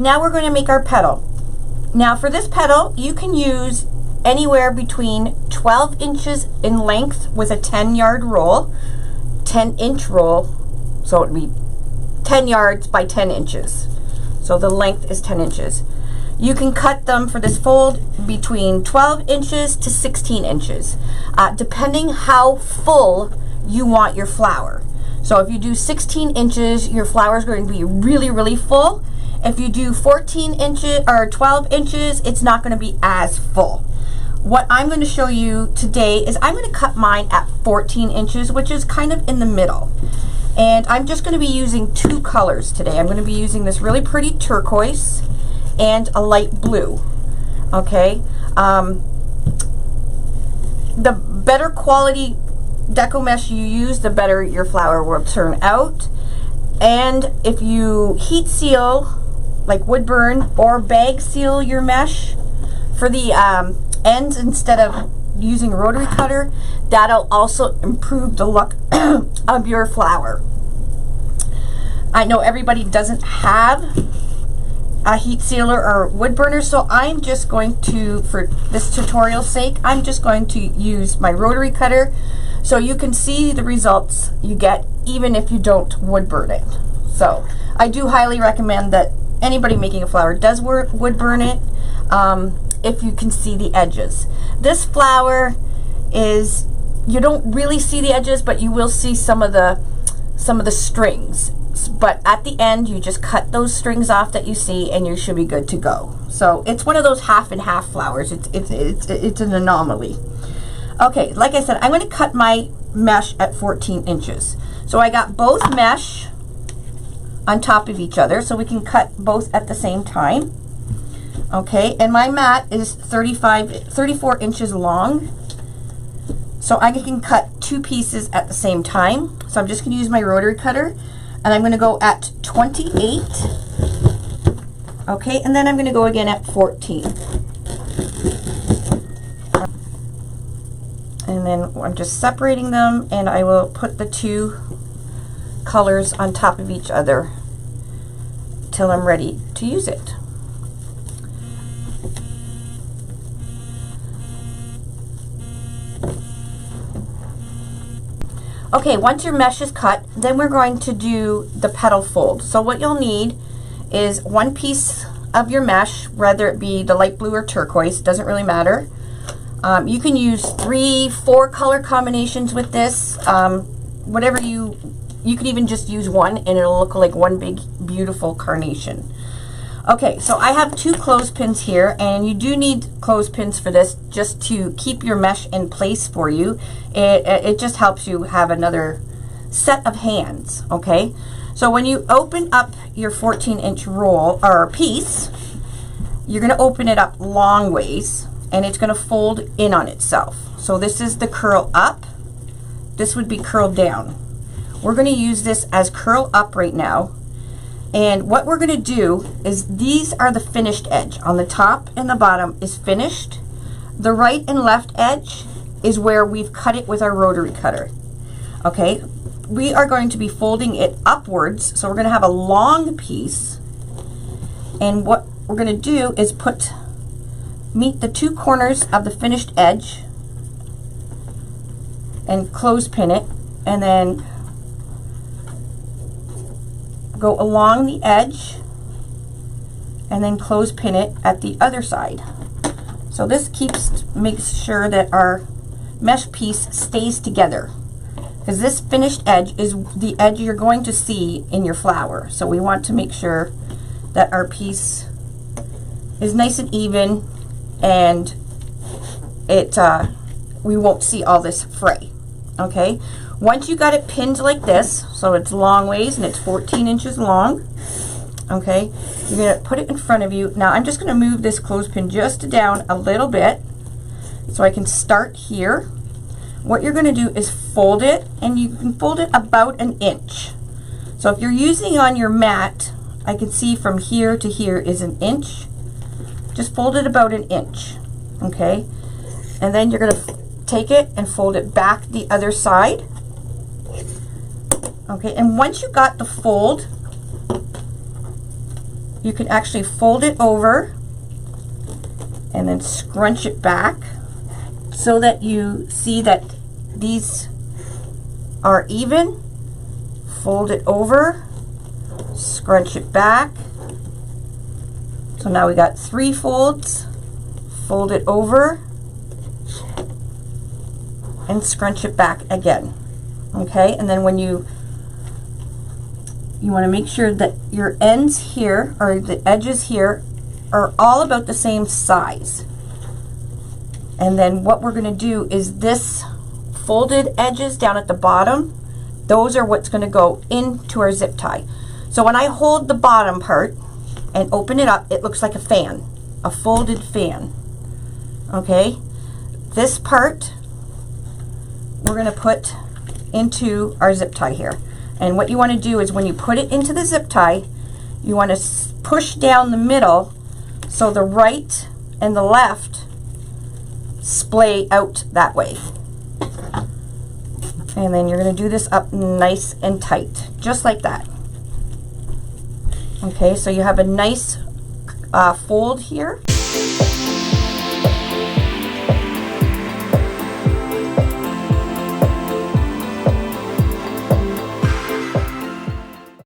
now we're going to make our petal. Now for this petal, you can use anywhere between 12 inches in length with a 10-yard roll, 10-inch roll, so it would be 10 yards by 10 inches. So the length is 10 inches. You can cut them for this fold between 12 inches to 16 inches, depending how full you want your flower. So if you do 16 inches, your flower is going to be really, really full. If you do 14 inches or 12 inches, it's not going to be as full. What I'm going to show you today is I'm going to cut mine at 14 inches, which is kind of in the middle. And I'm just going to be using two colors today. I'm going to be using this really pretty turquoise and a light blue. Okay. The better quality deco mesh you use, the better your flower will turn out. And if you heat seal, like wood burn, or bag seal your mesh for the ends instead of using a rotary cutter, that'll also improve the look of your flower. I know everybody doesn't have a heat sealer or wood burner, so I'm just going to, for this tutorial's sake, I'm just going to use my rotary cutter so you can see the results you get even if you don't wood burn it. So I do highly recommend that anybody making a flower does wood burn it if you can see the edges. This flower is, you don't really see the edges, but you will see some of the strings. But at the end, you just cut those strings off that you see, and you should be good to go. So it's one of those half and half flowers. It's an anomaly. Okay, like I said, I'm going to cut my mesh at 14 inches. So I got both mesh on top of each other, so we can cut both at the same time. Okay, and my mat is 34 inches long. So I can cut two pieces at the same time. So I'm just going to use my rotary cutter. And I'm going to go at 28, okay, and then I'm going to go again at 14. And then I'm just separating them, and I will put the two colors on top of each other till I'm ready to use it. Okay, once your mesh is cut, then we're going to do the petal fold. So what you'll need is one piece of your mesh, whether it be the light blue or turquoise, doesn't really matter. You can use 3, 4 color combinations with this. Whatever you can even just use one and it'll look like one big beautiful carnation. Okay, so I have 2 clothespins here, and you do need clothespins for this just to keep your mesh in place for you. It just helps you have another set of hands, okay? So when you open up your 14-inch roll or piece, you're going to open it up long ways, and it's going to fold in on itself. So this is the curl up. This would be curl down. We're going to use this as curl up right now. And what we're going to do is, these are the finished edge. On the top and the bottom is finished. The right and left edge is where we've cut it with our rotary cutter. Okay, we are going to be folding it upwards, so we're going to have a long piece. And what we're going to do is meet the 2 corners of the finished edge and clothespin it, and then go along the edge and then clothespin it at the other side. So this makes sure that our mesh piece stays together, because this finished edge is the edge you're going to see in your flower. So we want to make sure that our piece is nice and even, and we won't see all this fray. Okay, once you got it pinned like this, so it's long ways and it's 14 inches long, okay, you're going to put it in front of you. Now I'm just going to move this clothespin just down a little bit so I can start here. What you're going to do is fold it, and you can fold it about 1 inch. So if you're using on your mat, I can see from here to here is 1 inch. Just fold it about 1 inch, okay, and then you're going to take it and fold it back the other side. Okay, and once you got the fold you can actually fold it over and then scrunch it back so that you see that these are even. Fold it over, scrunch it back. So now we got 3 folds. Fold it over and scrunch it back again. Okay, and then when you want to make sure that your ends here, or the edges here, are all about the same size. And then what we're going to do is this folded edges down at the bottom, those are what's going to go into our zip tie. So when I hold the bottom part and open it up, it looks like a fan, a folded fan. Okay, this part we're going to put into our zip tie here. And what you want to do is when you put it into the zip tie, you want to push down the middle so the right and the left splay out that way. And then you're going to do this up nice and tight, just like that. Okay, so you have a nice fold here.